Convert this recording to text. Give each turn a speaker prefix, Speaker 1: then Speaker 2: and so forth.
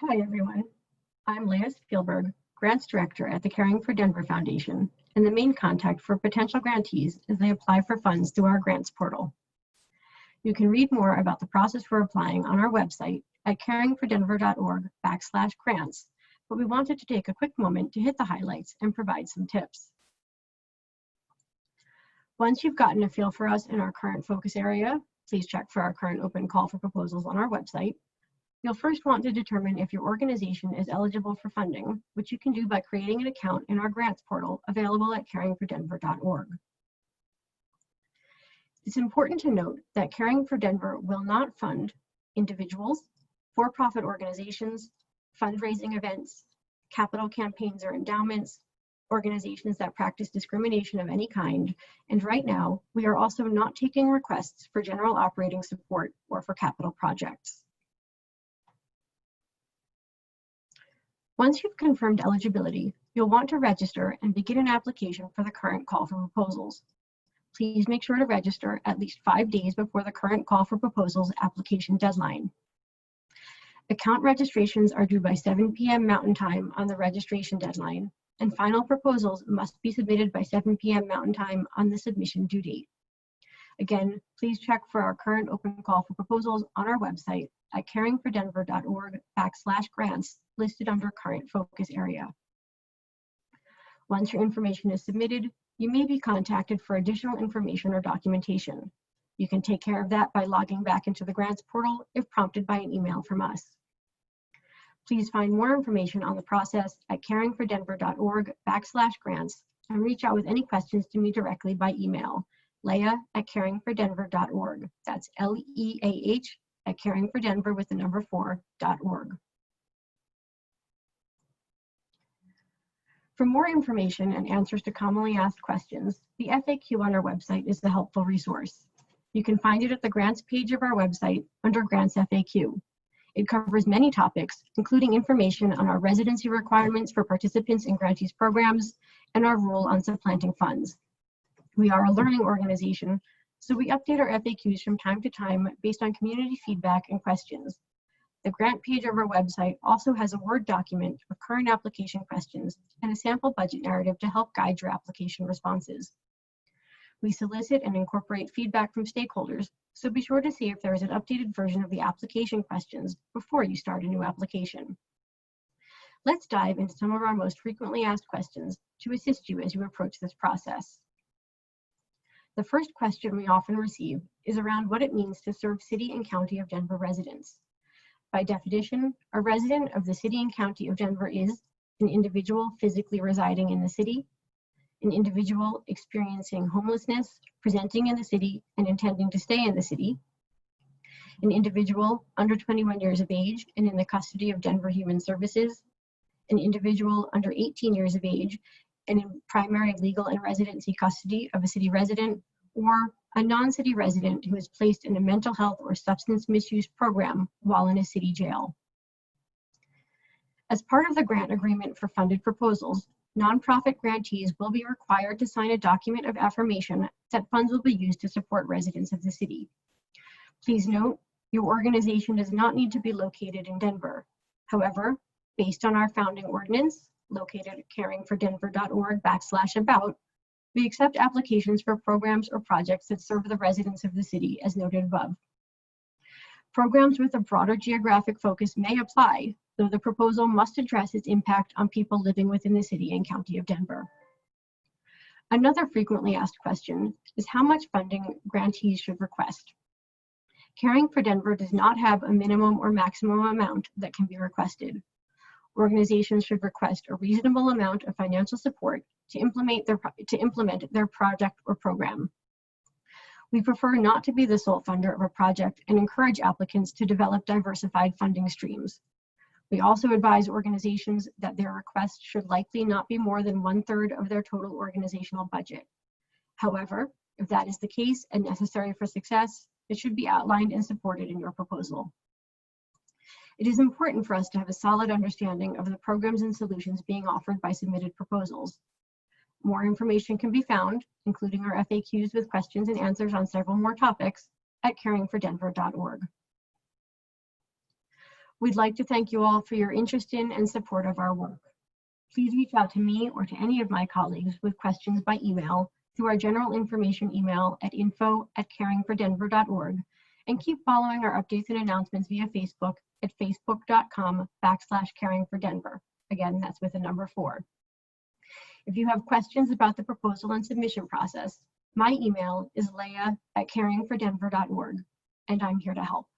Speaker 1: Hi, everyone. I'm Leah Spielberg, Grants Director at the Caring for Denver Foundation, and the main contact for potential grantees as they apply for funds through our grants portal. You can read more about the process for applying on our website at caringfordenver.org/grants, but we wanted to take a quick moment to hit the highlights and provide some tips. Once you've gotten a feel for us in our current focus area, please check for our current open call for proposals on our website. You'll first want to determine if your organization is eligible for funding, which you can do by creating an account in our grants portal available at caringfordenver.org. It's important to note that Caring for Denver will not fund individuals, for-profit organizations, fundraising events, capital campaigns or endowments, organizations that practice discrimination of any kind, and right now, we are also not taking requests for general operating support or for capital projects. Once you've confirmed eligibility, you'll want to register and begin an application for the current call for proposals. Please make sure to register at least 5 days before the current call for proposals application deadline. Account registrations are due by 7 p.m. Mountain Time on the registration deadline, and final proposals must be submitted by 7 p.m. Mountain Time on the submission due date. Again, please check for our current open call for proposals on our website at caringfordenver.org/grants listed under current focus area. Once your information is submitted, you may be contacted for additional information or documentation. You can take care of that by logging back into the grants portal if prompted by an email from us. Please find more information on the process at caringfordenver.org/grants and reach out with any questions to me directly by email, leah@caringfordenver.org. That's LEAH@caringfordenver with the number 4.org. For more information and answers to commonly asked questions, the FAQ on our website is a helpful resource. You can find it at the grants page of our website under Grants FAQ. It covers many topics, including information on our residency requirements for participants in grantees programs and our rule on supplanting funds. We are a learning organization, so we update our FAQs from time to time based on community feedback and questions. The grant page of our website also has a Word document with current application questions and a sample budget narrative to help guide your application responses. We solicit and incorporate feedback from stakeholders, so be sure to see if there is an updated version of the application questions before you start a new application. Let's dive into some of our most frequently asked questions to assist you as you approach this process. The first question we often receive is around what it means to serve City and County of Denver residents. By definition, a resident of the City and County of Denver is an individual physically residing in the city, an individual experiencing homelessness, presenting in the city and intending to stay in the city, an individual under 21 years of age and in the custody of Denver Human Services, an individual under 18 years of age and in primary legal and residency custody of a city resident, or a non-city resident who is placed in a mental health or substance misuse program while in a city jail. As part of the grant agreement for funded proposals, nonprofit grantees will be required to sign a document of affirmation that funds will be used to support residents of the city. Please note, your organization does not need to be located in Denver. However, based on our founding ordinance, located at caringfordenver.org/about, we accept applications for programs or projects that serve the residents of the city as noted above. Programs with a broader geographic focus may apply, though the proposal must address its impact on people living within the City and County of Denver. Another frequently asked question is how much funding grantees should request. Caring for Denver does not have a minimum or maximum amount that can be requested. Organizations should request a reasonable amount of financial support to implement their project or program. We prefer not to be the sole funder of a project and encourage applicants to develop diversified funding streams. We also advise organizations that their request should likely not be more than 1/3 of their total organizational budget. However, if that is the case and necessary for success, it should be outlined and supported in your proposal. It is important for us to have a solid understanding of the programs and solutions being offered by submitted proposals. More information can be found, including our FAQs with questions and answers on several more topics, at caringfordenver.org. We'd like to thank you all for your interest in and support of our work. Please reach out to me or to any of my colleagues with questions by email through our general information email at info@caringfordenver.org, and keep following our updates and announcements via Facebook at facebook.com/caringfordenver. Again, that's with a number 4. If you have questions about the proposal and submission process, my email is leah@caringfordenver.org, and I'm here to help.